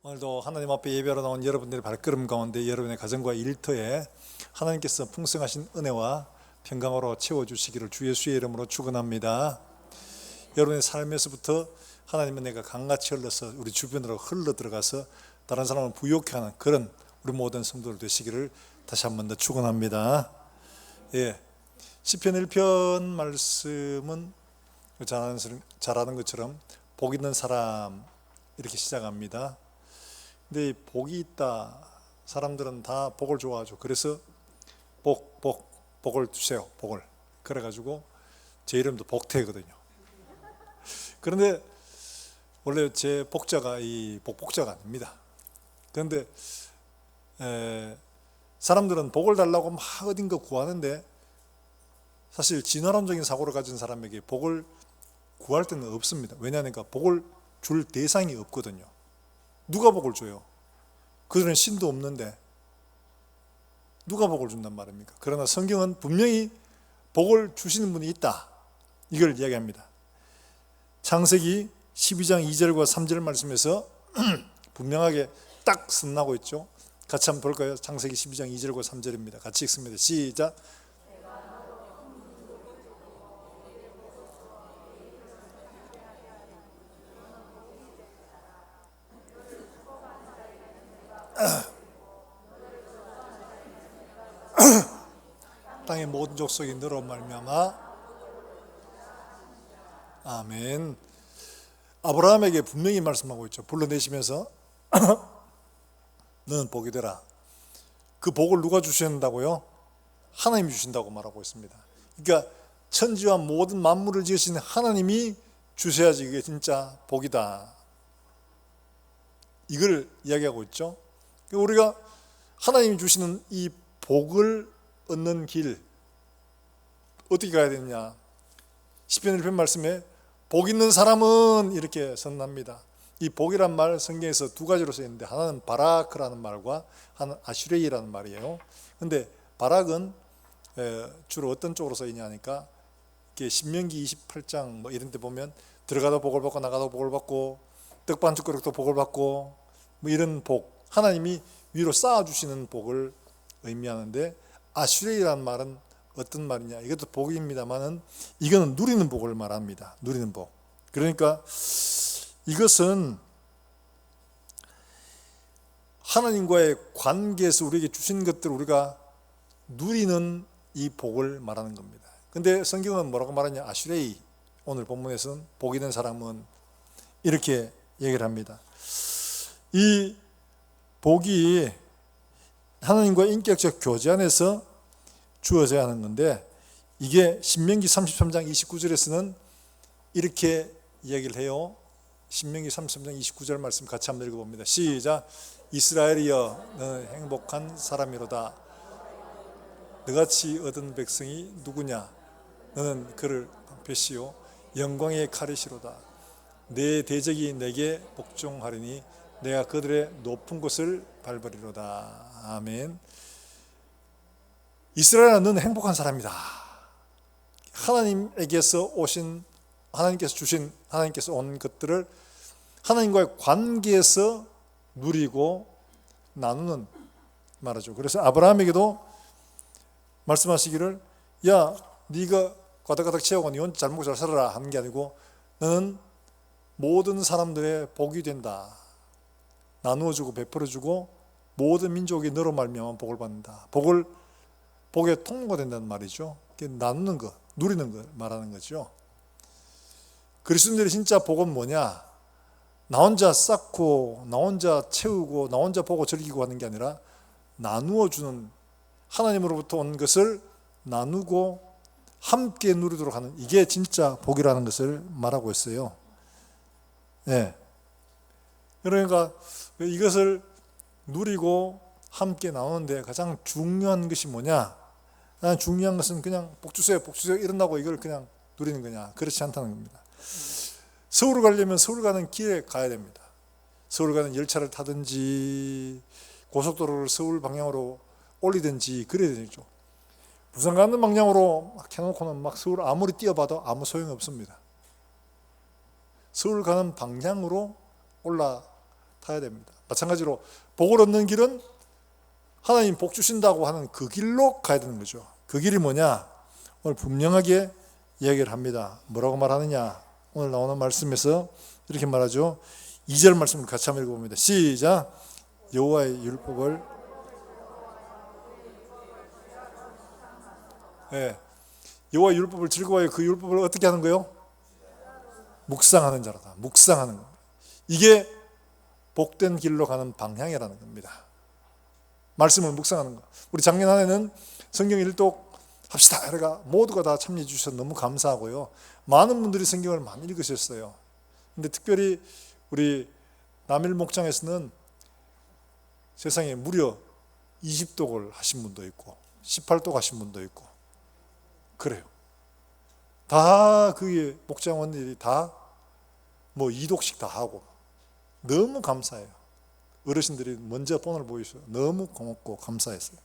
오늘도 하나님 앞에 예배하러 나온 여러분들의 발걸음 가운데 여러분의 가정과 일터에 하나님께서 풍성하신 은혜와 평강으로 채워주시기를 주 예수의 이름으로 축원합니다. 여러분의 삶에서부터 하나님의 은혜가 강같이 흘러서 우리 주변으로 흘러 들어가서 다른 사람을 부욕해 하는 그런 우리 모든 성도들 되시기를 다시 한 번 더 축원합니다. 시편 1편 말씀은 잘 아는 것처럼 복 있는 사람 이렇게 시작합니다. 근데 복이 있다, 사람들은 다 복을 좋아하죠. 그래서 복을 주세요, 복을. 그래가지고 제 이름도 복태거든요. 그런데 원래 제 복자가 이 복자가 아닙니다. 그런데 사람들은 복을 달라고 막 어딘가 구하는데 사실 진화론적인 사고를 가진 사람에게 복을 구할 때는 없습니다. 왜냐하면 복을 줄 대상이 없거든요. 누가 복을 줘요? 그들은 신도 없는데 누가 복을 준단 말입니까? 그러나 성경은 분명히 복을 주시는 분이 있다, 이걸 이야기합니다. 창세기 12장 2절과 3절 말씀에서 분명하게 딱 선나고 있죠. 같이 한번 볼까요? 창세기 12장 2절과 3절입니다. 같이 읽습니다. 시작. 땅의 모든 족속이 너로 말미암아. 아멘. 아브라함에게 분명히 말씀하고 있죠. 불러내시면서 너는 복이 되라. 그 복을 누가 주신다고요? 하나님이 주신다고 말하고 있습니다. 그러니까 천지와 모든 만물을 지으신 하나님이 주셔야지 이게 진짜 복이다, 이걸 이야기하고 있죠. 우리가 하나님이 주시는 이 복을 얻는 길 어떻게 가야 되느냐? 시편 1편 말씀에 복 있는 사람은 이렇게 선납니다. 이 복이란 말 성경에서 두 가지로 쓰였는데 하나는 바라크라는 말과 하나는 아슈레이라는 말이에요. 근데 바락은 주로 어떤 쪽으로 쓰이냐 하니까 신명기 28장 뭐 이런 데 보면 들어가도 복을 받고 나가도 복을 받고 떡 반죽거리도 복을 받고 뭐 이런 복, 하나님이 위로 쌓아주시는 복을 의미하는데, 아슈레이라는 말은 어떤 말이냐? 이것도 복입니다만은 이거는 누리는 복을 말합니다. 누리는 복. 그러니까 이것은 하나님과의 관계에서 우리에게 주신 것들을 우리가 누리는 이 복을 말하는 겁니다. 근데 성경은 뭐라고 말하냐? 아슈레이, 오늘 본문에서는 복 있는 사람은 이렇게 얘기를 합니다. 이 복이 하나님과의 인격적 교제 안에서 주어져야 하는 건데, 이게 신명기 33장 29절에서는 이렇게 이야기를 해요. 신명기 33장 29절 말씀 같이 한번 읽어봅니다. 시작. 이스라엘이여 너는 행복한 사람이로다. 너같이 얻은 백성이 누구냐? 너는 그를 방패시오 영광의 칼이시로다. 내 대적이 내게 복종하리니 내가 그들의 높은 곳을 밟으리로다. 아멘. 이스라엘은 너는 행복한 사람이다. 하나님에게서 오신, 하나님께서 주신, 하나님께서 온 것들을 하나님과의 관계에서 누리고 나누는 말이죠. 그래서 아브라함에게도 말씀하시기를, 야, 네가 가득가득 채우고 네 혼자 잘 먹고 잘 살아라 하는 게 아니고 너는 모든 사람들의 복이 된다. 나누어주고 베풀어주고 모든 민족이 너로 말미암아 복을 받는다. 복의 통로가 된다는 말이죠. 나누는 것, 누리는 것 말하는 거죠. 그리스도인들이 진짜 복은 뭐냐? 나 혼자 쌓고 나 혼자 채우고 나 혼자 보고 즐기고 하는 게 아니라 나누어주는, 하나님으로부터 온 것을 나누고 함께 누리도록 하는, 이게 진짜 복이라는 것을 말하고 있어요. 그러니까 이것을 누리고 함께 나누는데 가장 중요한 것이 뭐냐? 중요한 것은 그냥 복 주세요 이런다고 이걸 그냥 누리는 거냐? 그렇지 않다는 겁니다. 서울을 가려면 서울 가는 길에 가야 됩니다. 서울 가는 열차를 타든지 고속도로를 서울 방향으로 올리든지 그래야 되죠. 부산 가는 방향으로 막 해놓고는 막 서울 아무리 뛰어봐도 아무 소용이 없습니다. 서울 가는 방향으로 타야 됩니다. 마찬가지로 복을 얻는 길은 하나님 복 주신다고 하는 그 길로 가야 되는 거죠. 그 길이 뭐냐? 오늘 분명하게 이야기를 합니다. 뭐라고 말하느냐? 오늘 나오는 말씀에서 이렇게 말하죠. 2절 말씀을 같이 한번 읽어봅니다. 시작. 여호와의 율법을 여호와의 율법을 즐거워하여 그 율법을 어떻게 하는 거예요? 묵상하는 자라다. 묵상하는 겁니다. 이게 복된 길로 가는 방향이라는 겁니다. 말씀을 묵상하는 거. 우리 작년 한 해는 성경 일독 합시다. 이래가 모두가 다 참여해 주셔서 너무 감사하고요. 많은 분들이 성경을 많이 읽으셨어요. 근데 특별히 우리 남일 목장에서는 세상에 무려 20독을 하신 분도 있고 18독 하신 분도 있고 그래요. 다 그게 목장원들이 다 뭐 2독씩 다 하고 너무 감사해요. 어르신들이 먼저 본을 보이셔서 너무 고맙고 감사했어요.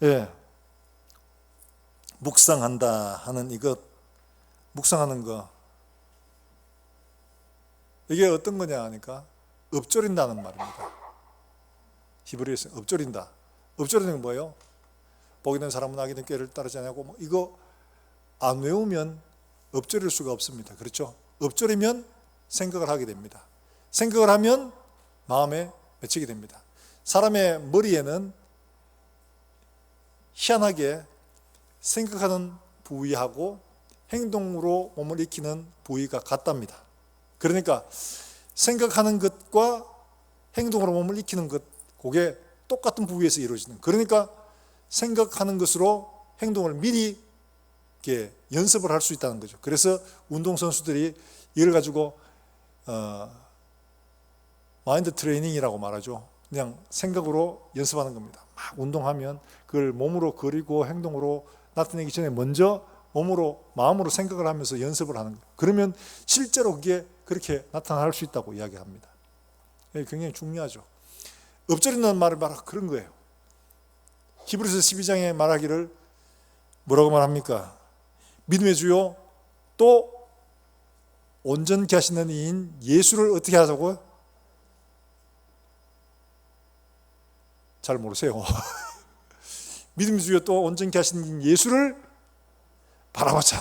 예, 묵상한다 하는 이것, 묵상하는 거 이게 어떤 거냐 하니까 엎조린다는 말입니다. 히브리어에서 엎조린다. 엎조리는 건 뭐예요? 복이 된 사람은 악이 된 꾀를 따르지 않냐고 뭐 이거 안 외우면 엎조릴 수가 없습니다. 그렇죠? 엎조리면 생각을 하게 됩니다. 생각을 하면 마음에 맺히게 됩니다. 사람의 머리에는 희한하게 생각하는 부위하고 행동으로 몸을 익히는 부위가 같답니다. 그러니까 생각하는 것과 행동으로 몸을 익히는 것, 그게 똑같은 부위에서 이루어지는. 그러니까 생각하는 것으로 행동을 미리 이렇게 연습을 할 수 있다는 거죠. 그래서 운동선수들이 이걸 가지고 마인드 트레이닝이라고 말하죠. 그냥 생각으로 연습하는 겁니다. 막 운동하면 그걸 몸으로 그리고 행동으로 나타내기 전에 먼저 몸으로, 마음으로 생각을 하면서 연습을 하는 거예요. 그러면 실제로 그게 그렇게 나타날 수 있다고 이야기합니다. 굉장히 중요하죠. 엎조린다는 말을 말하고 그런 거예요. 히브리서 12장에 말하기를 뭐라고 말합니까? 믿음의 주요 또 온전케 하시는 이인 예수를 어떻게 하자고요? 잘 모르세요. 믿음의 주요 또 온전케 하시는 이인 예수를 바라보자.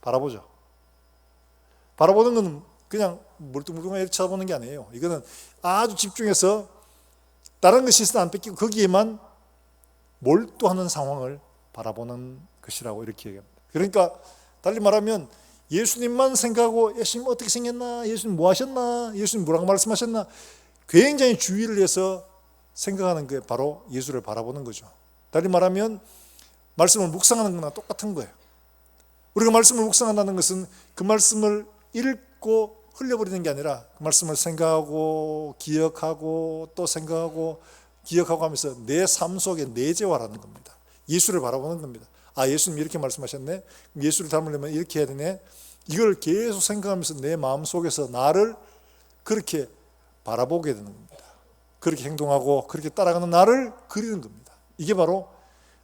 바라보죠. 바라보는 건 그냥 멀뚱멀뚱하게 쳐다보는 게 아니에요. 이거는 아주 집중해서 다른 것이 있어도 안 뺏기고 거기에만 몰두하는 상황을 바라보는 것이라고 이렇게 얘기합니다. 그러니까 달리 말하면 예수님만 생각하고 예수님 어떻게 생겼나, 예수님 뭐 하셨나, 예수님 뭐라고 말씀하셨나 굉장히 주의를 해서 생각하는 게 바로 예수를 바라보는 거죠. 달리 말하면 말씀을 묵상하는 거나 똑같은 거예요. 우리가 말씀을 묵상한다는 것은 그 말씀을 읽고 흘려버리는 게 아니라 그 말씀을 생각하고 기억하고 또 생각하고 기억하고 하면서 내 삶 속에 내재화하는 겁니다. 예수를 바라보는 겁니다. 아, 예수님 이렇게 말씀하셨네. 예수를 닮으려면 이렇게 해야 되네. 이걸 계속 생각하면서 내 마음 속에서 나를 그렇게 바라보게 되는 겁니다. 그렇게 행동하고 그렇게 따라가는 나를 그리는 겁니다. 이게 바로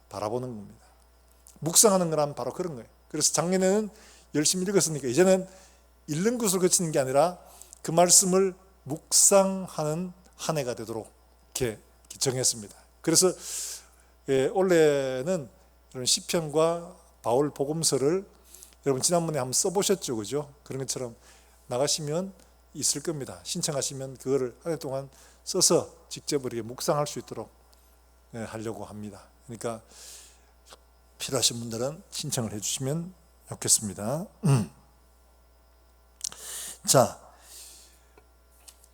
바라보는 겁니다. 묵상하는 거란 바로 그런 거예요. 그래서 작년에는 열심히 읽었으니까 이제는 읽는 것을 거치는 게 아니라 그 말씀을 묵상하는 한 해가 되도록 이렇게 정했습니다. 그래서 올해는 시편과 바울 복음서를 여러분 지난번에 한번 써보셨죠, 그죠? 그런 것처럼 나가시면 있을 겁니다. 신청하시면 그거를 한 해 동안 써서 직접 이렇게 묵상할 수 있도록 하려고 합니다. 그러니까 필요하신 분들은 신청을 해주시면 좋겠습니다. 자,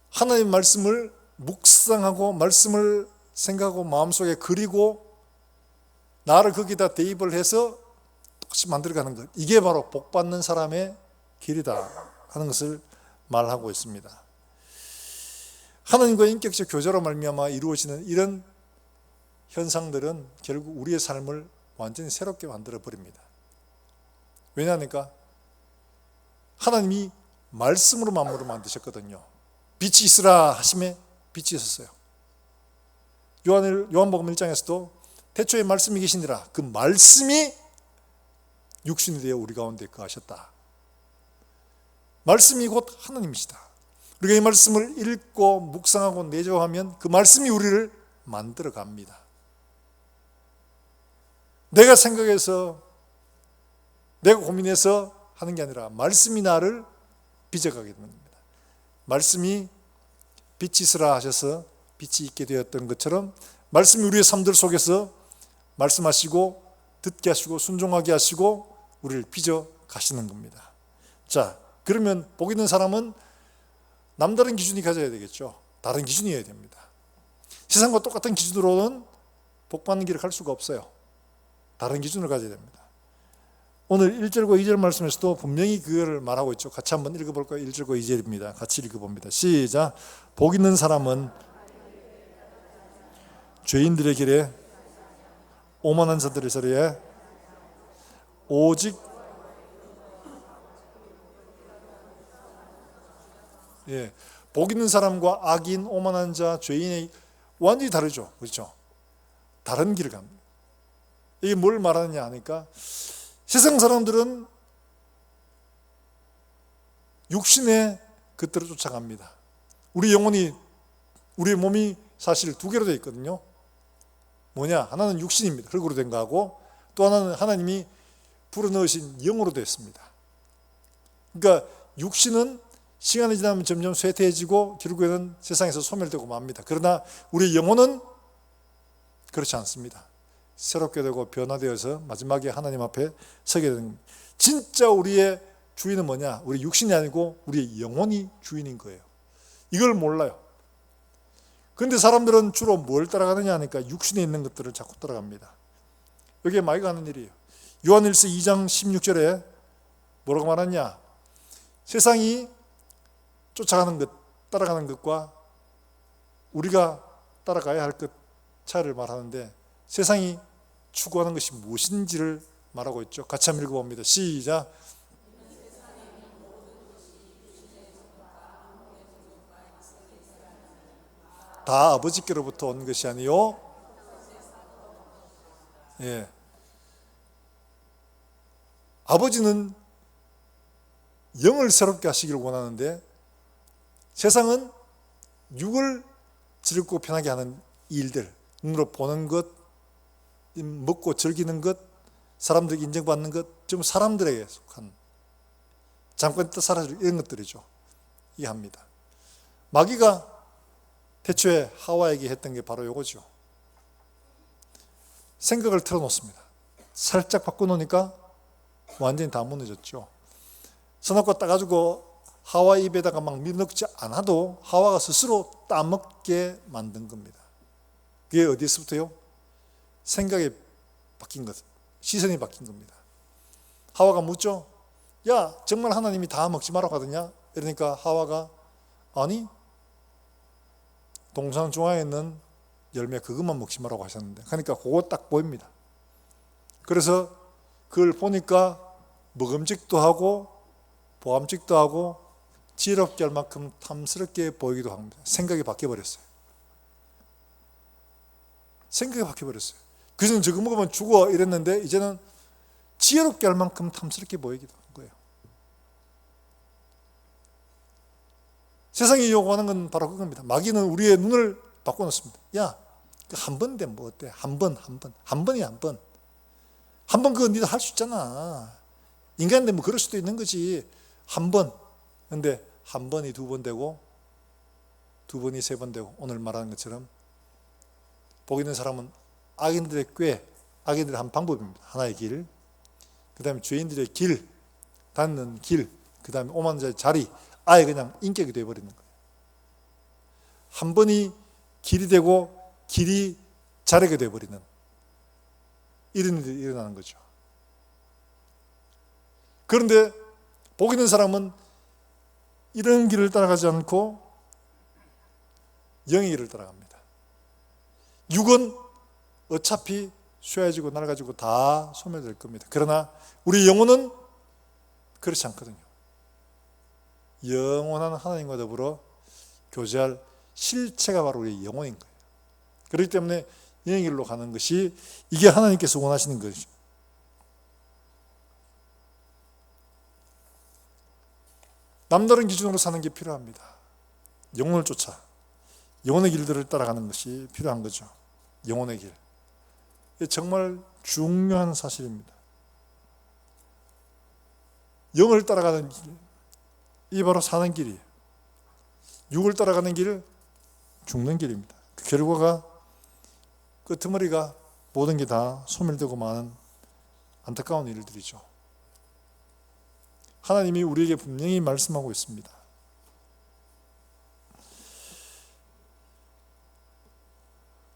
하나님 말씀을 묵상하고 말씀을 생각하고 마음속에 그리고 나를 거기다 대입을 해서 똑같이 만들어가는 것, 이게 바로 복받는 사람의 길이다 하는 것을 말하고 있습니다. 하나님과의 인격적 교제로 말미암아 이루어지는 이런 현상들은 결국 우리의 삶을 완전히 새롭게 만들어 버립니다. 왜냐하니까 하나님이 말씀으로 만물을 만드셨거든요. 빛이 있으라 하심에 빛이 있었어요. 요한복음 1장에서도 태초에 말씀이 계시니라, 그 말씀이 육신이 되어 우리 가운데 거하셨다. 말씀이 곧 하나님이시다. 우리가 이 말씀을 읽고 묵상하고 내조하면 그 말씀이 우리를 만들어 갑니다. 내가 생각해서 내가 고민해서 하는 게 아니라 말씀이 나를 빚어가게 되는 겁니다. 말씀이 빛이 있으라 하셔서 빛이 있게 되었던 것처럼 말씀이 우리의 삶들 속에서 말씀하시고 듣게 하시고 순종하게 하시고 우리를 빚어 가시는 겁니다. 자, 그러면 복 있는 사람은 남다른 기준이 가져야 되겠죠. 다른 기준이어야 됩니다. 세상과 똑같은 기준으로는 복 받는 길을 갈 수가 없어요. 다른 기준을 가져야 됩니다. 오늘 1절과 2절 말씀에서도 분명히 그걸 말하고 있죠. 같이 한번 읽어볼까요? 1절과 2절입니다. 같이 읽어봅니다. 시작. 복 있는 사람은 죄인들의 길에 오만한 자들의 자리에 오직 복 있는 사람과 악인, 오만한 자, 죄인의 완전히 다르죠. 그렇죠? 다른 길을 갑니다. 이게 뭘 말하느냐 하니까 세상 사람들은 육신의 것들을 쫓아갑니다. 우리 영혼이, 우리의 몸이 사실 두 개로 되어 있거든요. 뭐냐? 하나는 육신입니다. 흙으로 된 거하고 또 하나는 하나님이 불어넣으신 영으로 되어 있습니다. 그러니까 육신은 시간이 지나면 점점 쇠퇴해지고 결국에는 세상에서 소멸되고 맙니다. 그러나 우리 영혼은 그렇지 않습니다. 새롭게 되고 변화되어서 마지막에 하나님 앞에 서게 되는 겁니다. 진짜 우리의 주인은 뭐냐? 우리 육신이 아니고 우리의 영혼이 주인인 거예요. 이걸 몰라요. 그런데 사람들은 주로 뭘 따라가느냐 하니까 육신에 있는 것들을 자꾸 따라갑니다. 여기에 많이 가는 일이에요. 요한일서 2장 16절에 뭐라고 말하냐? 세상이 쫓아가는 것, 따라가는 것과 우리가 따라가야 할 것 차이를 말하는데 세상이 추구하는 것이 무엇인지를 말하고 있죠. 같이 한번 읽어봅니다. 시작. 다 아버지께로부터 온 것이 아니요. 아버지는 영을 새롭게 하시기를 원하는데 세상은 육을 즐겁고 편하게 하는 일들, 눈으로 보는 것, 먹고 즐기는 것, 사람들에게 인정받는 것, 좀 사람들에게 속한 잠깐 있다 사라질 이런 것들이죠. 이게 합니다. 마귀가 태초에 하와에게 했던 게 바로 이거죠. 생각을 틀어놓습니다. 살짝 바꿔놓으니까 완전히 다 무너졌죠. 선악과 따가지고 하와 입에다가 막 밀어넣지 않아도 하와가 스스로 따먹게 만든 겁니다. 그게 어디서부터요? 생각이 바뀐 것, 시선이 바뀐 겁니다. 하와가 묻죠. 야, 정말 하나님이 다 먹지 말라고 하더냐? 이러니까 하와가 아니, 동산 중앙에 있는 열매 그것만 먹지 말라고 하셨는데, 그러니까 그거 딱 보입니다. 그래서 그걸 보니까 먹음직도 하고 보암직도 하고 지혜롭게 할 만큼 탐스럽게 보이기도 합니다. 생각이 바뀌어버렸어요. 생각이 바뀌어버렸어요. 그전에 저거 먹으면 죽어 이랬는데 이제는 지혜롭게 할 만큼 탐스럽게 보이기도 한 거예요. 세상이 요구하는 건 바로 그겁니다. 마귀는 우리의 눈을 바꿔놓습니다. 야, 한 번 되면 뭐 어때? 한 번이야 한 번. 한 번 그거 니도 할 수 있잖아. 인간인데 뭐 그럴 수도 있는 거지. 한 번. 근데 한 번이 두 번 되고 두 번이 세 번 되고 오늘 말하는 것처럼 복 있는 사람은 악인들의 꾀, 악인들의 한 방법입니다. 하나의 길. 그 다음에 죄인들의 길, 닿는 길. 그 다음에 오만한 자의 자리. 아예 그냥 인격이 되어버리는 거예요. 한 번이 길이 되고 길이 자리가 되어버리는 이런 일이 일어나는 거죠. 그런데 복 있는 사람은 이런 길을 따라가지 않고 영의 길을 따라갑니다. 육은 어차피 쇠해지고 낡아지고 다 소멸될 겁니다. 그러나 우리 영혼은 그렇지 않거든요. 영원한 하나님과 더불어 교제할 실체가 바로 우리 영혼인 거예요. 그렇기 때문에 영의 길로 가는 것이 이게 하나님께서 원하시는 것이죠. 남다른 기준으로 사는 게 필요합니다. 영혼을 쫓아 영혼의 길들을 따라가는 것이 필요한 거죠. 영혼의 길. 이게 정말 중요한 사실입니다. 영을 따라가는 길, 이 바로 사는 길이에요. 육을 따라가는 길은 죽는 길입니다. 그 결과가 끄트머리가 모든 게 다 소멸되고 마는 안타까운 일들이죠. 하나님이 우리에게 분명히 말씀하고 있습니다.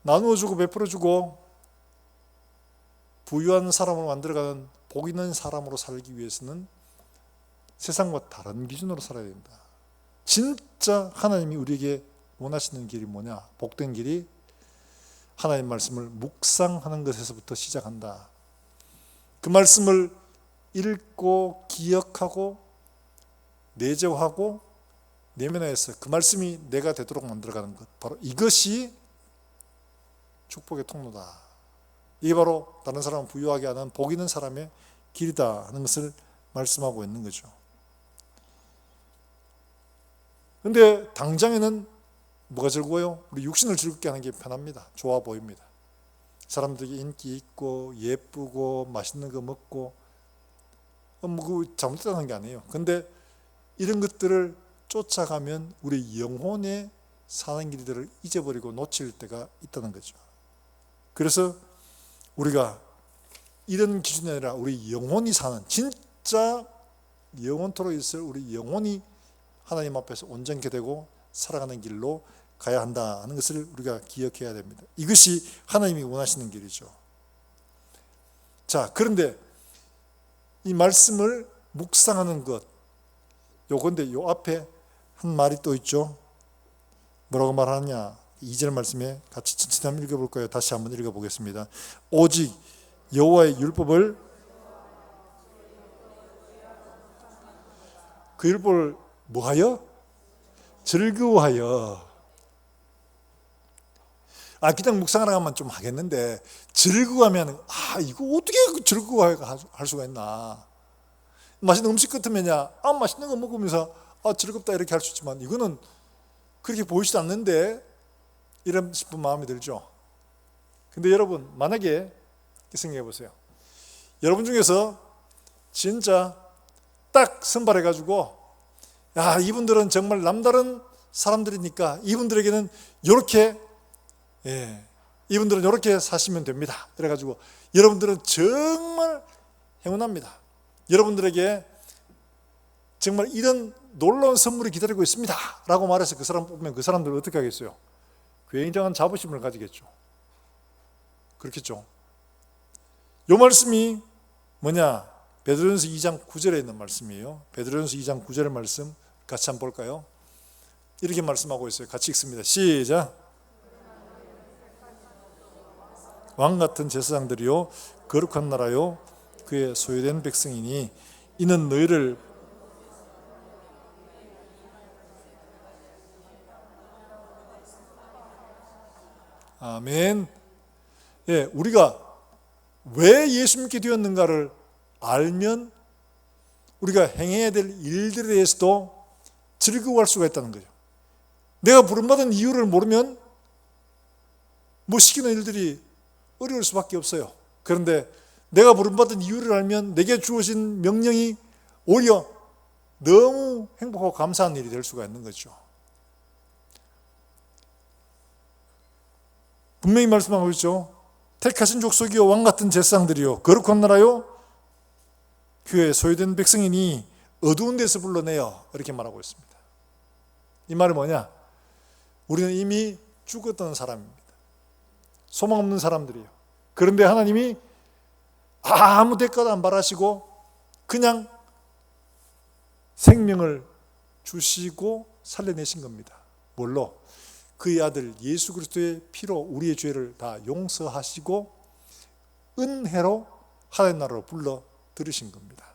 나누어주고 베풀어주고 부유한 사람으로 만들어가는 복 있는 사람으로 살기 위해서는 세상과 다른 기준으로 살아야 된다. 진짜 하나님이 우리에게 원하시는 길이 뭐냐? 복된 길이 하나님 말씀을 묵상하는 것에서부터 시작한다. 그 말씀을 읽고 기억하고 내재화하고 내면화해서 그 말씀이 내가 되도록 만들어가는 것, 바로 이것이 축복의 통로다. 이게 바로 다른 사람을 부유하게 하는 복 있는 사람의 길이다 하는 것을 말씀하고 있는 거죠. 근데 당장에는 뭐가 즐거워요? 우리 육신을 즐겁게 하는 게 편합니다. 좋아 보입니다. 사람들에게 인기 있고 예쁘고 맛있는 거 먹고 뭐 잘못됐다는 게 아니에요. 근데 이런 것들을 쫓아가면 우리 영혼의 사는 길들을 잊어버리고 놓칠 때가 있다는 거죠. 그래서 우리가 이런 기준이 아니라 우리 영혼이 사는, 진짜 영원토록 있을 우리 영혼이 하나님 앞에서 온전케 되고 살아가는 길로 가야 한다는 것을 우리가 기억해야 됩니다. 이것이 하나님이 원하시는 길이죠. 자, 그런데 이 말씀을 묵상하는 것, 요건데 요 앞에 한 말이 또 있죠. 뭐라고 말하느냐? 2절 말씀에 같이 천천히 한번 읽어볼까요? 다시 한번 읽어보겠습니다. 오직 여호와의 율법을, 그 율법을 뭐하여? 즐거워하여. 그냥 묵상하러 가면 좀 하겠는데 즐거워하면 이거 어떻게 즐거워할 수가 있나? 맛있는 음식 같으면야 맛있는 거 먹으면서 즐겁다 이렇게 할 수 있지만 이거는 그렇게 보이지도 않는데 이런 싶은 마음이 들죠. 근데 여러분 만약에 생각해 보세요. 여러분 중에서 진짜 딱 선발해 가지고 이분들은 정말 남다른 사람들이니까 이분들에게는 이렇게 이분들은 이렇게 사시면 됩니다. 그래가지고 여러분들은 정말 행운합니다. 여러분들에게 정말 이런 놀라운 선물이 기다리고 있습니다 라고 말해서 그 사람 뽑으면 그 사람들은 어떻게 하겠어요? 굉장한 자부심을 가지겠죠. 그렇겠죠. 이 말씀이 뭐냐? 베드로전서 2장 9절에 있는 말씀이에요. 베드로전서 2장 9절의 말씀 같이 한번 볼까요? 이렇게 말씀하고 있어요. 같이 읽습니다. 시작. 왕같은 제사장들이요 거룩한 나라요 그의 소유된 백성이니 이는 너희를 아멘. 우리가 왜 예수 믿게 되었는가를 알면 우리가 행해야 될 일들에 대해서도 즐거워할 수가 있다는 거죠. 내가 부름받은 이유를 모르면 시키는 일들이 어려울 수밖에 없어요. 그런데 내가 부름받은 이유를 알면 내게 주어진 명령이 오히려 너무 행복하고 감사한 일이 될 수가 있는 거죠. 분명히 말씀하고 있죠. 택하신 족속이요 왕같은 제사장들이요 거룩한 나라요 그의 소유된 백성이니 어두운 데서 불러내어 이렇게 말하고 있습니다. 이 말은 뭐냐? 우리는 이미 죽었던 사람입니다. 소망 없는 사람들이에요. 그런데 하나님이 아무 대가도 안 바라시고 그냥 생명을 주시고 살려내신 겁니다. 뭘로? 그의 아들 예수 그리스도의 피로 우리의 죄를 다 용서하시고 은혜로 하나님 나라로 불러 들으신 겁니다.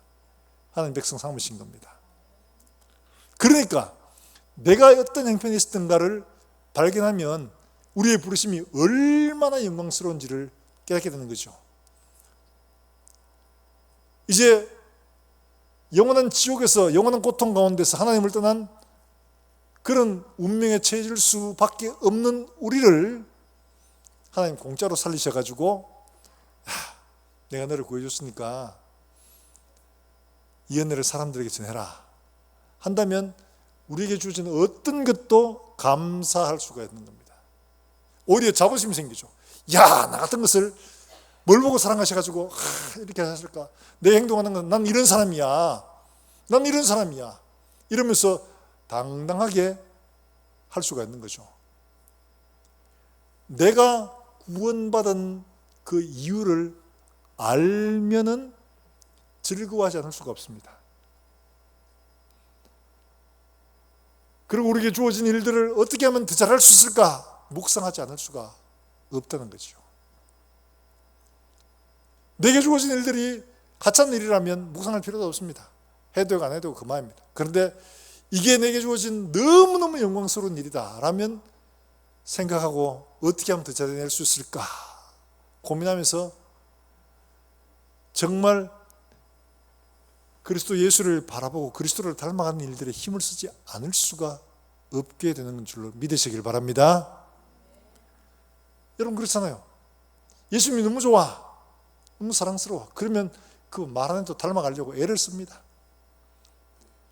하나님 백성 삼으신 겁니다. 그러니까 내가 어떤 형편이 있었던가를 발견하면 우리의 부르심이 얼마나 영광스러운지를 깨닫게 되는 거죠. 이제 영원한 지옥에서 영원한 고통 가운데서 하나님을 떠난 그런 운명에 처해질 수밖에 없는 우리를 하나님 공짜로 살리셔가지고 내가 너를 구해줬으니까 이 은혜를 사람들에게 전해라 한다면 우리에게 주어진 어떤 것도 감사할 수가 있는 겁니다. 오히려 자부심이 생기죠. 야, 나 같은 것을 뭘 보고 사랑하셔가지고 이렇게 하실까? 내 행동하는 건 난 이런 사람이야. 난 이런 사람이야. 이러면서 당당하게 할 수가 있는 거죠. 내가 구원받은 그 이유를 알면은 즐거워하지 않을 수가 없습니다. 그리고 우리에게 주어진 일들을 어떻게 하면 더 잘할 수 있을까? 묵상하지 않을 수가 없다는 거죠. 내게 주어진 일들이 가짜는 일이라면 묵상할 필요도 없습니다. 해도 되고 안 해도 되고 그만입니다. 그런데 이게 내게 주어진 너무너무 영광스러운 일이다 라면 생각하고 어떻게 하면 더 잘해낼 수 있을까 고민하면서 정말 그리스도 예수를 바라보고 그리스도를 닮아가는 일들에 힘을 쓰지 않을 수가 없게 되는 줄로 믿으시길 바랍니다. 여러분 그렇잖아요. 예수님이 너무 좋아, 너무 사랑스러워. 그러면 그 말 안 해도 닮아가려고 애를 씁니다.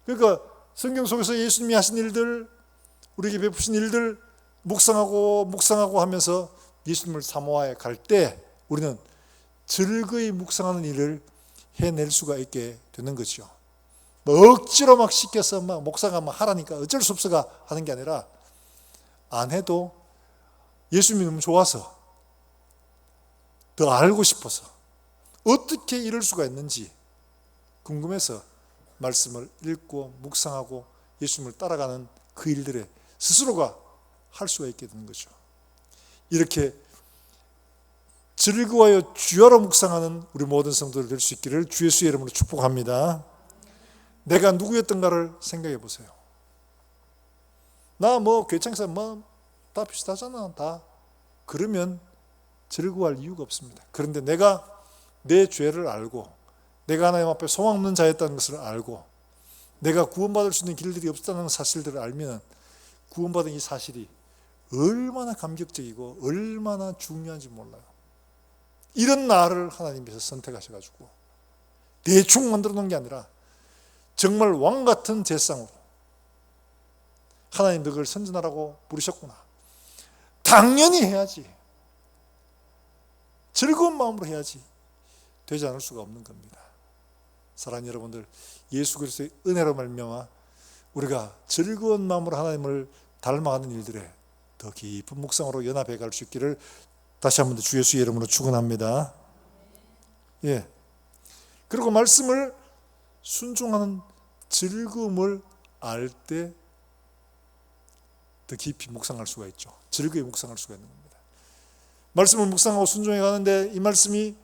그러니까 성경 속에서 예수님이 하신 일들, 우리에게 베푸신 일들 묵상하고 하면서 예수님을 사모하여 갈 때 우리는 즐거이 묵상하는 일을 해낼 수가 있게 되는 거죠. 뭐 억지로 막 시켜서 막 목사가 막 하라니까 어쩔 수 없어가 하는 게 아니라 안 해도 예수님이 너무 좋아서 더 알고 싶어서 어떻게 이럴 수가 있는지 궁금해서 말씀을 읽고 묵상하고 예수님을 따라가는 그 일들에 스스로가 할 수가 있게 되는 거죠. 이렇게 즐거워하여 주야로 묵상하는 우리 모든 성도들 될 수 있기를 주 예수의 이름으로 축복합니다. 내가 누구였던가를 생각해 보세요. 나 뭐 괴창에서 뭐 다 비슷하잖아 다. 그러면 즐거워할 이유가 없습니다. 그런데 내가 내 죄를 알고 내가 하나님 앞에 소망 없는 자였다는 것을 알고 내가 구원받을 수 있는 길들이 없다는 사실들을 알면 구원받은 이 사실이 얼마나 감격적이고 얼마나 중요한지 몰라요. 이런 나를 하나님께서 선택하셔가지고 대충 만들어 놓은 게 아니라 정말 왕같은 제상으로 하나님 너를 선전하라고 부르셨구나. 당연히 해야지. 즐거운 마음으로 해야지. 되지 않을 수가 없는 겁니다. 사랑하는 여러분들, 예수 그리스도의 은혜로 말미암아 우리가 즐거운 마음으로 하나님을 닮아가는 일들에 더 깊은 묵상으로 연합해 갈 수 있기를 다시 한번 주 예수의 이름으로 축원합니다. 예. 그리고 말씀을 순종하는 즐거움을 알 때 더 깊이 묵상할 수가 있죠. 즐거이 묵상할 수가 있는 겁니다. 말씀을 묵상하고 순종해 가는데 이 말씀이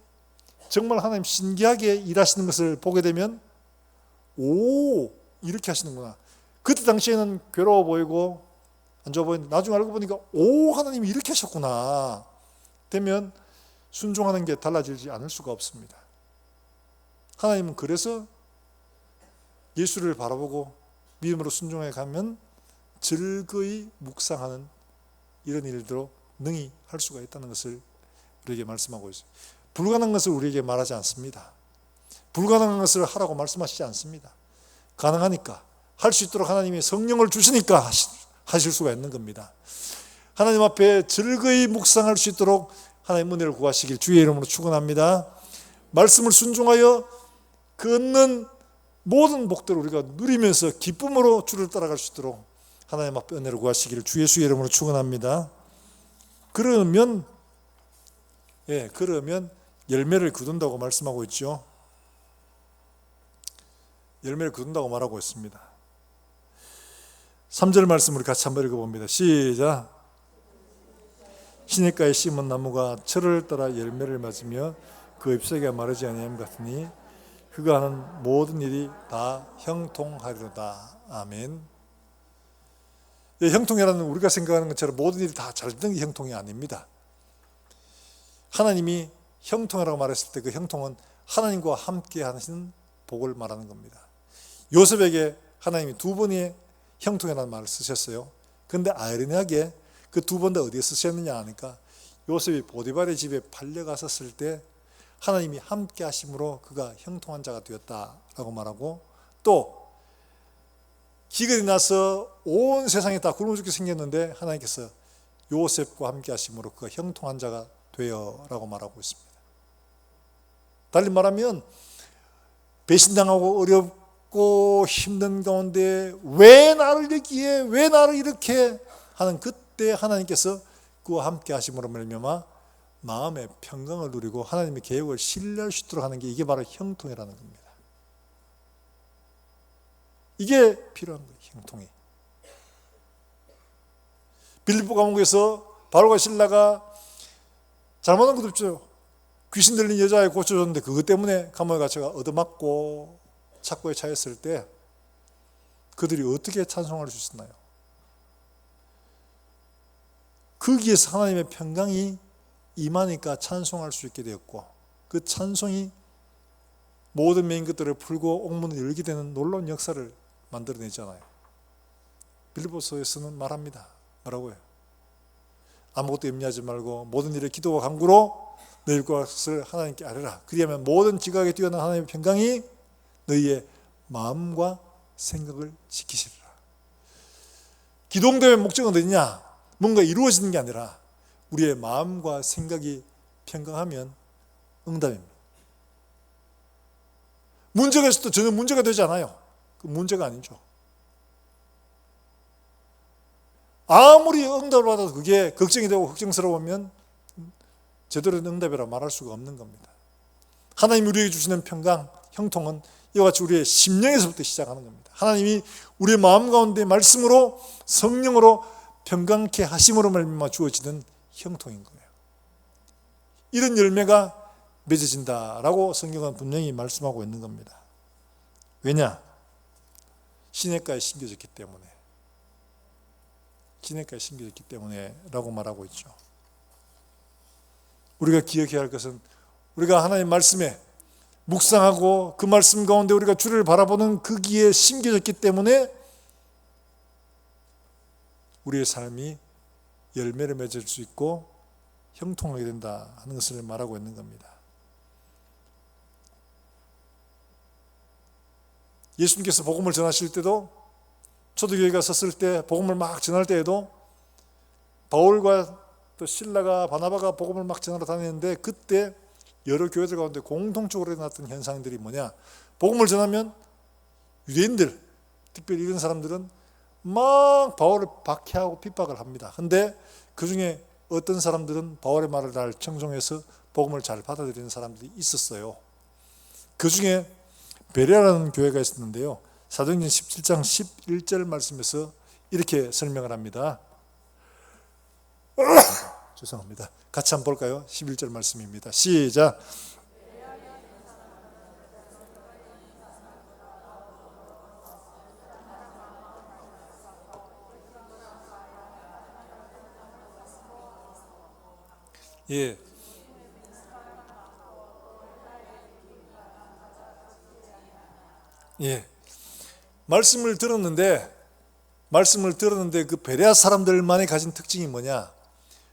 정말 하나님 신기하게 일하시는 것을 보게 되면 오, 이렇게 하시는구나. 그때 당시에는 괴로워 보이고 안 좋아 보이는데 나중에 알고 보니까 오, 하나님이 이렇게 하셨구나 되면 순종하는 게 달라지지 않을 수가 없습니다. 하나님은 그래서 예수를 바라보고 믿음으로 순종해 가면 즐거이 묵상하는 이런 일들로 능히 할 수가 있다는 것을 우리에게 말씀하고 있어요. 불가능한 것을 우리에게 말하지 않습니다. 불가능한 것을 하라고 말씀하시지 않습니다. 가능하니까 할 수 있도록 하나님이 성령을 주시니까 하실 수가 있는 겁니다. 하나님 앞에 즐거이 묵상할 수 있도록 하나님 은혜를 구하시길 주의 이름으로 축원합니다. 말씀을 순종하여 그 얻는 모든 복들을 우리가 누리면서 기쁨으로 주를 따라갈 수 있도록 하나님 앞에 은혜를 구하시기를 주 예수의 이름으로 축원합니다. 그러면 열매를 거둔다고 말씀하고 있죠. 열매를 거둔다고 말하고 있습니다. 3절 말씀 우리 같이 한번 읽어봅니다. 시작. 시냇가에 심은 나무가 철을 따라 열매를 맺으며 그 잎사귀가 마르지 아니함 같으니 그가 하는 모든 일이 다 형통하리로다. 아멘. 형통이라는 우리가 생각하는 것처럼 모든 일이 다 잘 되는 게 형통이 아닙니다. 하나님이 형통이라고 말했을 때 그 형통은 하나님과 함께 하시는 복을 말하는 겁니다. 요셉에게 하나님이 두 번의 형통이라는 말을 쓰셨어요. 그런데 아이러니하게 그 두 번 다 어디에 쓰셨느냐 하니까 요셉이 보디발의 집에 팔려갔었을 때 하나님이 함께 하심으로 그가 형통한 자가 되었다라고 말하고, 또 기근이 나서 온 세상이 다 굶어 죽게 생겼는데 하나님께서 요셉과 함께 하심으로 그가 형통한 자가 되어라고 말하고 있습니다. 달리 말하면 배신당하고 어렵고 힘든 가운데 왜 나를 여기에, 왜 나를 이렇게 하는 그때 하나님께서 그와 함께 하심으로 말미암아 마음의 평강을 누리고 하나님의 계획을 신뢰할 수 있도록 하는 게, 이게 바로 형통이라는 겁니다. 이게 필요한 거예요. 형통이. 빌립보 감옥에서 바울과 실라가 잘못한 것도 없죠. 귀신 들린 여자애 고쳐줬는데 그것 때문에 감옥에 갇혀가 얻어맞고 착고에 차였을 때 그들이 어떻게 찬송할 수 있었나요? 거기에서 하나님의 평강이 임하니까 찬송할 수 있게 되었고, 그 찬송이 모든 메인 것들을 풀고 옥문을 열게 되는 놀라운 역사를 만들어내잖아요. 빌립보서에서는 말합니다. 뭐라고요? 아무것도 염려하지 말고 모든 일에 기도와 간구로 너희 것을 하나님께 아뢰라. 그리하면 모든 지각에 뛰어난 하나님의 평강이 너희의 마음과 생각을 지키시리라. 기도응답의 목적은 어디냐? 뭔가 이루어지는 게 아니라 우리의 마음과 생각이 평강하면 응답입니다. 문제가 있어도 전혀 문제가 되지 않아요. 그 문제가 아니죠. 아무리 응답을 받아도 그게 걱정이 되고 걱정스러우면 제대로 된 응답이라 말할 수가 없는 겁니다. 하나님이 우리에게 주시는 평강, 형통은 이와 같이 우리의 심령에서부터 시작하는 겁니다. 하나님이 우리의 마음 가운데 말씀으로, 성령으로 평강케 하심으로 말미암아 주어지는 형통인 거예요. 이런 열매가 맺어진다라고 성경은 분명히 말씀하고 있는 겁니다. 왜냐? 시냇가에 심겨졌기 때문에. 시냇가에 심겨졌기 때문에 라고 말하고 있죠. 우리가 기억해야 할 것은 우리가 하나님의 말씀에 묵상하고 그 말씀 가운데 우리가 주를 바라보는 그 기에 심겨졌기 때문에 우리의 삶이 열매를 맺을 수 있고 형통하게 된다 하는 것을 말하고 있는 겁니다. 예수님께서 복음을 전하실 때도, 초대교회가 섰을 때 복음을 막 전할 때에도 바울과 또 실라가, 바나바가 복음을 막 전하러 다니는데, 그때 여러 교회들 가운데 공통적으로 일어났던 현상들이 뭐냐? 복음을 전하면 유대인들, 특별히 이런 사람들은 막 바울을 박해하고 핍박을 합니다. 근데 그 중에 어떤 사람들은 바울의 말을 잘 청종해서 복음을 잘 받아들이는 사람들이 있었어요. 그 중에 베레아라는 교회가 있었는데요, 사도행전 17장 11절 말씀에서 이렇게 설명을 합니다. 죄송합니다. 같이 한번 볼까요? 11절 말씀입니다. 시작. 예. 예. 말씀을 들었는데 그 베레아 사람들만이 가진 특징이 뭐냐?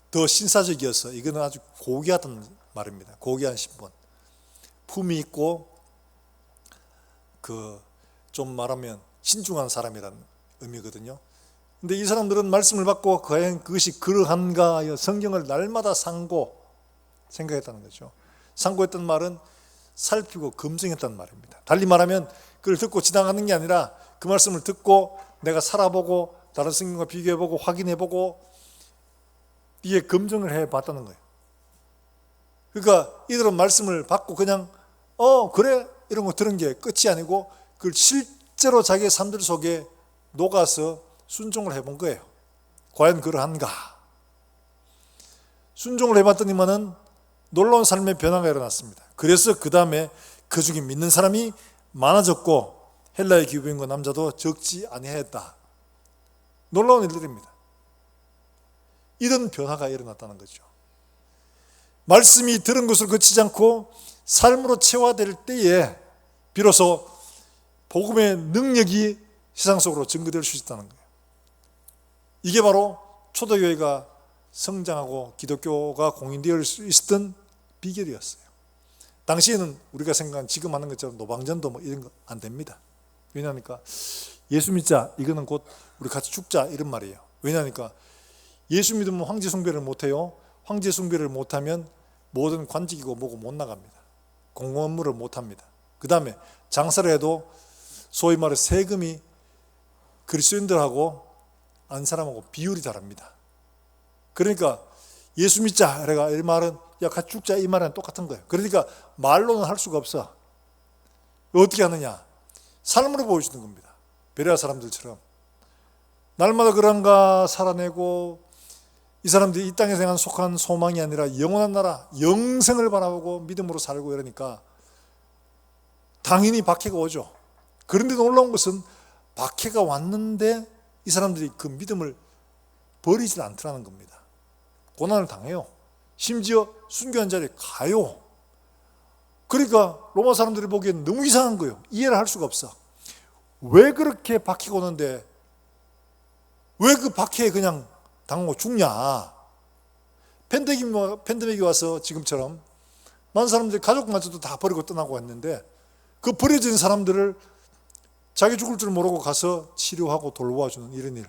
더 신사적이어서, 이거는 아주 고귀하다는 말입니다. 고귀한 신분, 품이 있고 좀 말하면 신중한 사람이라는 의미거든요. 근데 이 사람들은 말씀을 받고 과연 그것이 그러한가 하여 성경을 날마다 생각했다는 거죠. 상고했던 말은 살피고 검증했다는 말입니다. 달리 말하면 그걸 듣고 지나가는 게 아니라 그 말씀을 듣고 내가 살아보고 다른 성경과 비교해보고 확인해보고 이게 검증을 해봤다는 거예요. 그러니까 이들은 말씀을 받고 그냥 그래 이런 거 들은 게 끝이 아니고 그걸 실제로 자기의 삶들 속에 녹아서 순종을 해본 거예요. 과연 그러한가? 순종을 해봤더니만은 놀라운 삶의 변화가 일어났습니다. 그래서 그 다음에 그 중에 믿는 사람이 많아졌고 헬라의 기후병과 남자도 적지 아니하였다. 놀라운 일들입니다. 이런 변화가 일어났다는 거죠. 말씀이 들은 것을 그치지 않고 삶으로 체화될 때에 비로소 복음의 능력이 세상 속으로 증거될 수 있다는 거예요. 이게 바로 초대교회가 성장하고 기독교가 공인되어 있었던 비결이었어요. 당시에는 우리가 생각한 지금 하는 것처럼 노방전도 뭐 이런 거 안 됩니다. 왜냐하니까 예수 믿자, 이거는 곧 우리 같이 죽자, 이런 말이에요. 왜냐하니까 예수 믿으면 황제 숭배를 못해요. 황제 숭배를 못하면 모든 관직이고 뭐고 못 나갑니다. 공공 업무를 못합니다. 그 다음에 장사를 해도 소위 말해 세금이 그리스도인들하고 안 사람하고 비율이 다릅니다. 그러니까 예수 믿자, 그래가 이 말은 야 같이 죽자, 이 말은 똑같은 거예요. 그러니까 말로는 할 수가 없어. 어떻게 하느냐? 삶으로 보여주는 겁니다. 베레아 사람들처럼 날마다 그런가 살아내고, 이 사람들이 이 땅에 속한 소망이 아니라 영원한 나라, 영생을 바라보고 믿음으로 살고 이러니까 당연히 박해가 오죠. 그런데 놀라운 것은 박해가 왔는데 이 사람들이 그 믿음을 버리지 않더라는 겁니다. 고난을 당해요. 심지어 순교한 자리에 가요. 그러니까 로마 사람들이 보기엔 너무 이상한 거예요. 이해를 할 수가 없어. 왜 그렇게 박해가 오는데 왜 그 박해에 그냥 당하고 죽냐? 팬데믹이 와서 지금처럼 많은 사람들이 가족마저도 다 버리고 떠나고 했는데 그 버려진 사람들을 자기 죽을 줄 모르고 가서 치료하고 돌보아주는 이런 일.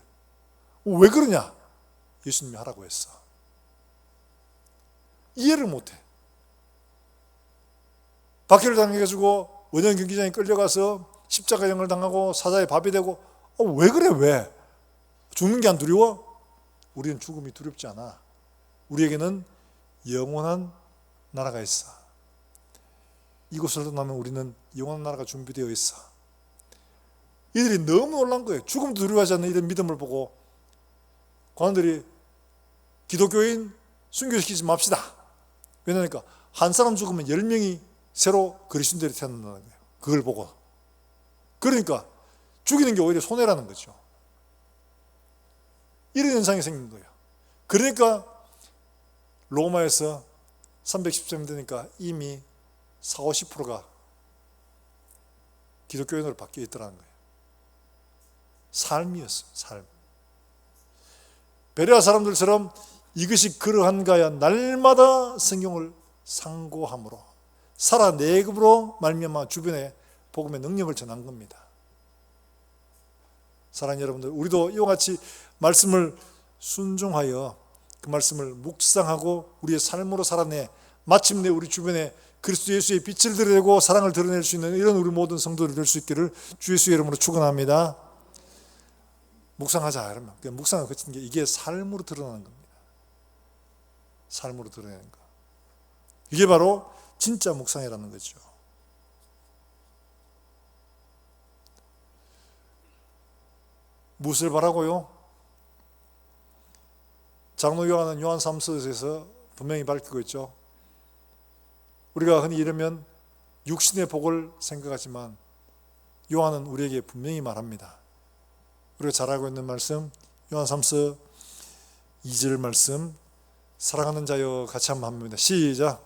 왜 그러냐? 예수님이 하라고 했어. 이해를 못해. 박해를 당해가지고 원형 경기장에 끌려가서 십자가형을 당하고 사자의 밥이 되고, 왜 그래? 왜? 죽는 게 안 두려워? 우리는 죽음이 두렵지 않아. 우리에게는 영원한 나라가 있어. 이곳을 떠나면 우리는 영원한 나라가 준비되어 있어. 이들이 너무 놀란 거예요. 죽음도 두려워하지 않는 이런 믿음을 보고 관원들이 기독교인 순교시키지 맙시다. 왜냐니까 한 사람 죽으면 10명이 새로 그리스도인들이 태어난다는 거예요. 그걸 보고. 그러니까 죽이는 게 오히려 손해라는 거죠. 이런 현상이 생긴 거예요. 그러니까 로마에서 310점 되니까 이미 40~50%가 기독교인으로 바뀌어 있더라는 거예요. 삶이었어요. 삶. 베레아 사람들처럼 이것이 그러한가야 날마다 성경을 상고함으로 살아내급으로 말미암아 주변에 복음의 능력을 전한 겁니다. 사랑하는 여러분들, 우리도 이와 같이 말씀을 순종하여 그 말씀을 묵상하고 우리의 삶으로 살아내 마침내 우리 주변에 그리스도 예수의 빛을 드러내고 사랑을 드러낼 수 있는 이런 우리 모든 성도들이 될 수 있기를 주 예수의 이름으로 축원합니다. 묵상하자. 그러면 묵상을 거치는 게 이게 삶으로 드러나는 겁니다. 삶으로 드러내는 거. 이게 바로 진짜 묵상이라는 거죠. 무엇을 바라고요? 장로 요한은 요한 3서에서 분명히 밝히고 있죠. 우리가 흔히 이러면 육신의 복을 생각하지만 요한은 우리에게 분명히 말합니다. 우리가 잘 알고 있는 말씀, 요한 3서 2절 말씀, 사랑하는 자여 같이 한번 합니다. 시작.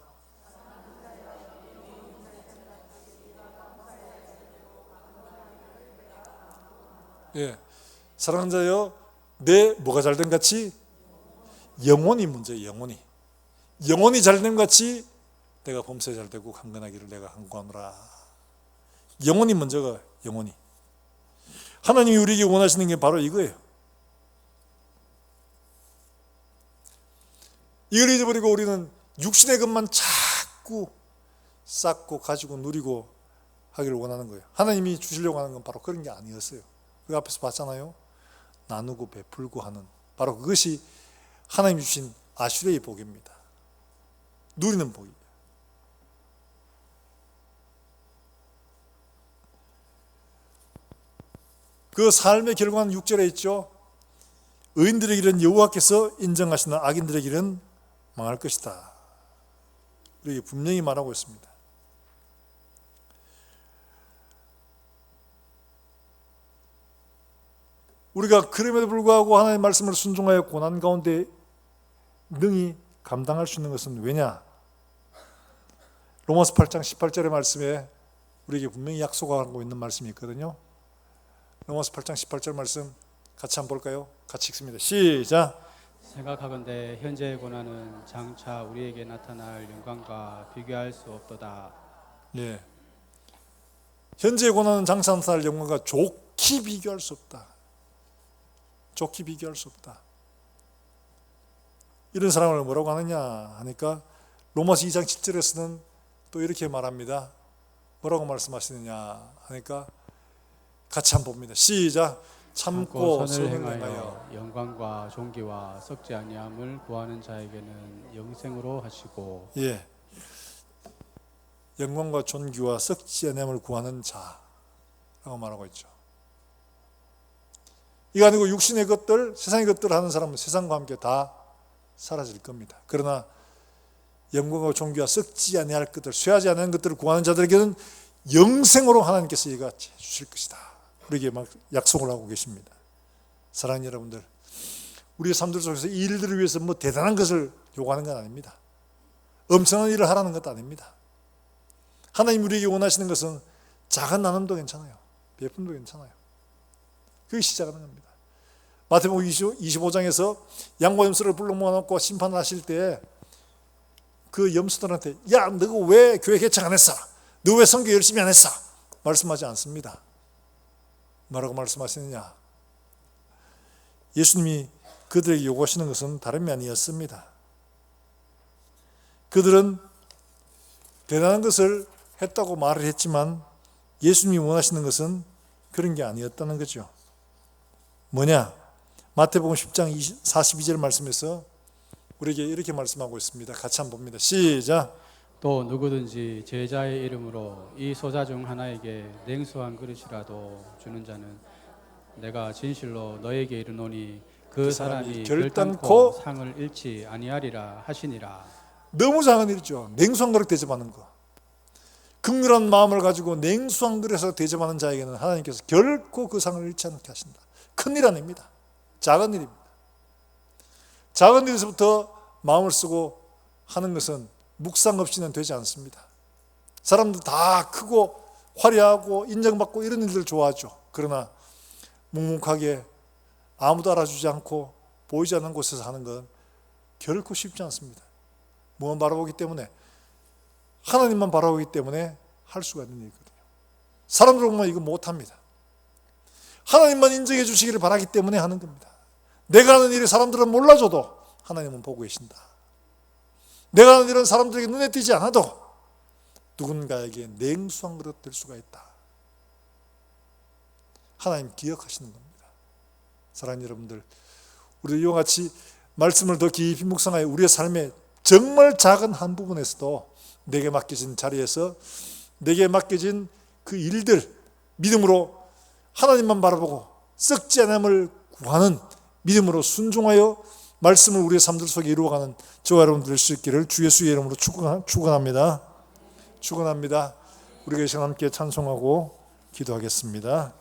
예, 사랑하는 자여 내 뭐가 잘된 같이 영혼이 문제예요. 영혼이 잘된 같이 내가 범사에 잘되고 강건하기를 내가 간구하노라. 영혼이 먼저가 영혼이. 하나님이 우리에게 원하시는 게 바로 이거예요. 이걸 잊어버리고 우리는 육신의 것만 자꾸 쌓고 가지고 누리고 하기를 원하는 거예요. 하나님이 주시려고 하는 건 바로 그런 게 아니었어요. 그 앞에서 봤잖아요. 나누고 베풀고 하는 바로 그것이 하나님 주신 아슈레의 복입니다. 누리는 복이에요. 그 삶의 결과는 6절에 있죠. 의인들의 길은 여호와께서 인정하시는 악인들의 길은 망할 것이다. 이렇게 분명히 말하고 있습니다. 우리가 그럼에도 불구하고 하나님의 말씀을 순종하여 고난 가운데 능히 감당할 수 있는 것은 왜냐? 로마서 8장 18절의 말씀에 우리에게 분명히 약속하고 있는 말씀이 있거든요. 로마서 8장 18절 말씀 같이 한번 볼까요? 같이 읽습니다. 시작. 생각하건대 현재의 고난은 장차 우리에게 나타날 영광과 비교할 수 없도다. 예. 현재의 고난은 장차 나타날 영광과 좋게 비교할 수 없다. 좋게 비교할 수 없다. 이런 사람을 뭐라고 하느냐 하니까 로마서 2장 7절에서는 또 이렇게 말합니다. 뭐라고 말씀하시느냐 하니까 같이 한번 봅니다. 시작. 참고 선을 행하여 영광과 존귀와 썩지 아니함을 구하는 자에게는 영생으로 하시고. 예. 영광과 존귀와 썩지 아니함을 구하는 자라고 말하고 있죠. 이거 아니고 육신의 것들, 세상의 것들을 하는 사람은 세상과 함께 다 사라질 겁니다. 그러나 영광과 존귀와 썩지 아니할 것들, 쇠하지 않는 것들을 구하는 자들에게는 영생으로 하나님께서 이가 주실 것이다. 우리에게 막 약속을 하고 계십니다. 사랑하는 여러분들, 우리의 삶들 속에서 이 일들을 위해서 뭐 대단한 것을 요구하는 건 아닙니다. 엄청난 일을 하라는 것도 아닙니다. 하나님 우리에게 원하시는 것은 작은 나눔도 괜찮아요. 베품도 괜찮아요. 그게 시작하는 겁니다. 마태복음 25장에서 양과 염소를 불러 모아놓고 심판을 하실 때 그 염소들한테 야, 너가 왜 교회 개척 안 했어? 너 왜 선교 열심히 안 했어? 말씀하지 않습니다. 뭐라고 말씀하시느냐? 예수님이 그들에게 요구하시는 것은 다름이 아니었습니다. 그들은 대단한 것을 했다고 말을 했지만 예수님이 원하시는 것은 그런 게 아니었다는 거죠. 뭐냐? 마태복음 10장 42절 말씀에서 우리에게 이렇게 말씀하고 있습니다. 같이 한번 봅니다. 시작. 또 누구든지 제자의 이름으로 이 소자 중 하나에게 냉수 한 그릇이라도 주는 자는 내가 진실로 너에게 이르노니 그 사람이 결단코 상을 잃지 아니하리라 하시니라. 너무 작은 일이죠. 냉수 한 그릇 대접하는 거. 긍휼한 마음을 가지고 냉수 한 그릇에서 대접하는 자에게는 하나님께서 결코 그 상을 잃지 않게 하신다. 큰일 아닙니다. 작은 일입니다. 작은 일에서부터 마음을 쓰고 하는 것은 묵상 없이는 되지 않습니다. 사람들 다 크고 화려하고 인정받고 이런 일들을 좋아하죠. 그러나 묵묵하게 아무도 알아주지 않고 보이지 않는 곳에서 하는 건 결코 쉽지 않습니다. 무엇만 바라보기 때문에, 하나님만 바라보기 때문에 할 수가 있는 일이거든요. 사람들 보면 이거 못합니다. 하나님만 인정해 주시기를 바라기 때문에 하는 겁니다. 내가 하는 일을 사람들은 몰라줘도 하나님은 보고 계신다. 내가 하는 일은 사람들에게 눈에 띄지 않아도 누군가에게 냉수 한 그릇 될 수가 있다. 하나님 기억하시는 겁니다. 사랑하는 여러분들, 우리 이와 같이 말씀을 더 깊이 묵상하여 우리의 삶의 정말 작은 한 부분에서도 내게 맡겨진 자리에서 내게 맡겨진 그 일들 믿음으로 하나님만 바라보고 썩지 않음을 구하는 믿음으로 순종하여 말씀을 우리의 삶들 속에 이루어가는 저와 여러분 될 수 있기를 주 예수의 이름으로 축원합니다. 축원합니다. 우리가 이 시간 함께 찬송하고 기도하겠습니다.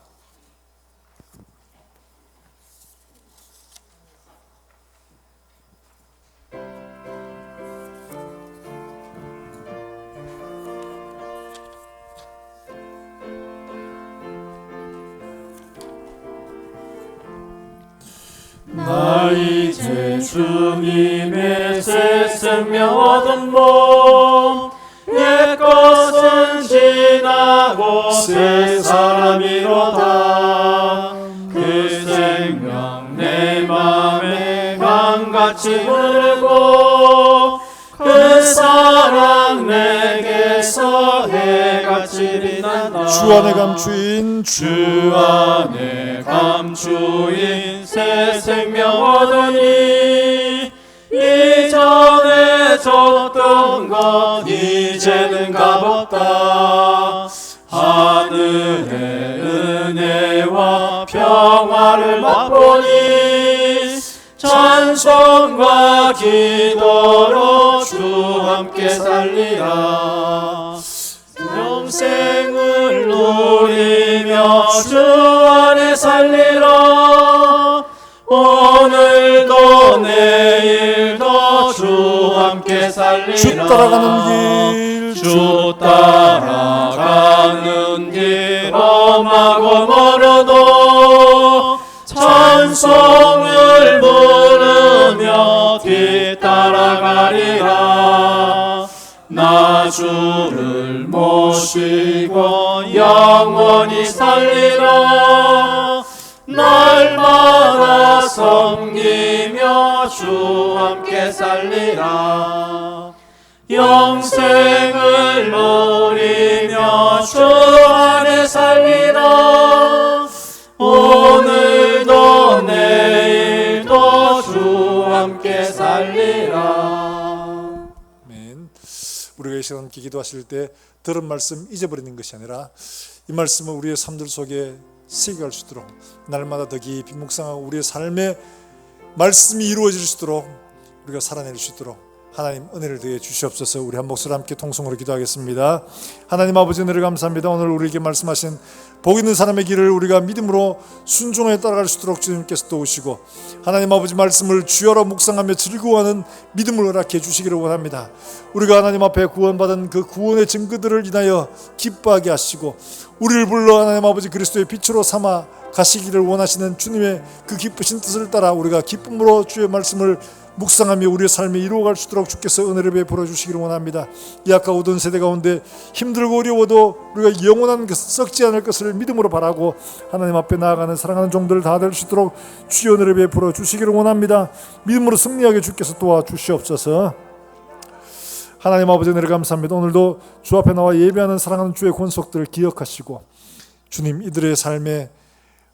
나 이제 주님의 새 생명 얻은 몸 옛 것은 지나고 새 사람이로다. 그 생명 내 맘에 강같이 흐르고 그 사랑 내게서 해같이 빛난다. 주 안에 감추인 주 안에 감추인 새 생명 얻으니 이전에 줬던 것 이제는 값없다. 하늘의 은혜와 평화를 맛보니 찬송과 기도로 주 함께 살리라. 영생을 누리며 주 안에 살리라. 오늘도 내일도 주 함께 살리라. 주 따라가는 길, 주 따라가는 길 험하고 멀어도 찬 찬송을 부르며 뒤따라가리라. 나 주를 모시고 영원히 살리라. 날마다 섬기며 주 함께 살리라. 영생을 누리며 주 안에 살리라. 오늘도 내일도 주 함께 살리라. 아멘. 우리가 이 시간 함께 기도하실 때 들은 말씀 잊어버리는 것이 아니라 이 말씀을 우리의 삶들 속에 새겨갈 수 있도록 날마다 더 깊이 묵상하고 우리의 삶에 말씀이 이루어질 수 있도록 우리가 살아낼 수 있도록 하나님 은혜를 더해 주시옵소서. 우리 한 목소리 함께 통성으로 기도하겠습니다. 하나님 아버지 은혜를 감사합니다. 오늘 우리에게 말씀하신 복 있는 사람의 길을 우리가 믿음으로 순종해 따라갈 수 있도록 주님께서 도우시고 하나님 아버지 말씀을 주여로 묵상하며 즐거워하는 믿음을 허락해 주시기를 원합니다. 우리가 하나님 앞에 구원받은 그 구원의 증거들을 인하여 기뻐하게 하시고 우리를 불러 하나님 아버지 그리스도의 빛으로 삼아 가시기를 원하시는 주님의 그 기쁘신 뜻을 따라 우리가 기쁨으로 주의 말씀을 묵상하며 우리의 삶에 이루어갈 수 있도록 주께서 은혜를 베풀어 주시기를 원합니다. 이 아까우던 세대 가운데 힘들고 어려워도 우리가 영원한 썩지 않을 것을 믿음으로 바라고 하나님 앞에 나아가는 사랑하는 종들 다 될 수 있도록 주의 은혜를 베풀어 주시기를 원합니다. 믿음으로 승리하게 주께서 도와주시옵소서. 하나님 아버지 은혜를 감사합니다. 오늘도 주 앞에 나와 예배하는 사랑하는 주의 권속들을 기억하시고 주님 이들의 삶에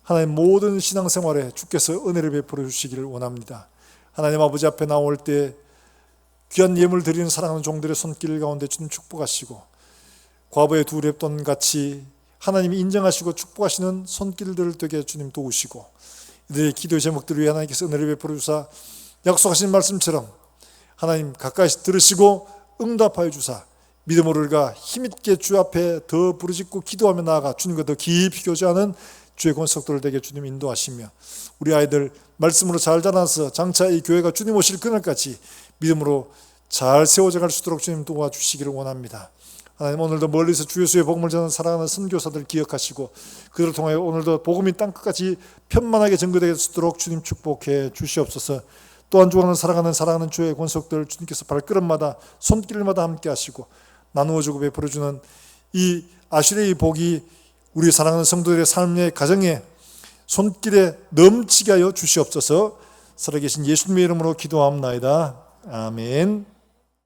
하나님 모든 신앙생활에 주께서 은혜를 베풀어 주시기를 원합니다. 하나님 아버지 앞에 나올 때 귀한 예물 드리는 사랑하는 종들의 손길 가운데 주님 축복하시고 과부의 두 랩돈 같이 하나님이 인정하시고 축복하시는 손길들을 되게 주님 도우시고 이들의 기도의 제목들을 위해 하나님께서 은혜를 베풀어 주사 약속하신 말씀처럼 하나님 가까이 들으시고 응답하여 주사 믿음으로 우리가 힘있게 주 앞에 더 부르짖고 기도하며 나아가 주님과 더 깊이 교제하는 주의 권속들을 되게 주님 인도하시며 우리 아이들 말씀으로 잘 자라서 장차 이 교회가 주님 오실 그날까지 믿음으로 잘 세워져 갈 수 있도록 주님 도와주시기를 원합니다. 하나님 오늘도 멀리서 주 예수의 복음을 전하는 사랑하는 선교사들 기억하시고 그들을 통하여 오늘도 복음이 땅끝까지 편만하게 전거될 수 있도록 주님 축복해 주시옵소서. 또한 주하는 사랑하는 주의 권속들 주님께서 발걸음마다 손길마다 함께 하시고 나누어주고 베풀어주는 이 아슈레의 복이 우리 사랑하는 성도들의 삶의 가정에 손길에 넘치게 하여 주시옵소서. 살아계신 예수님의 이름으로 기도합나이다. 아멘.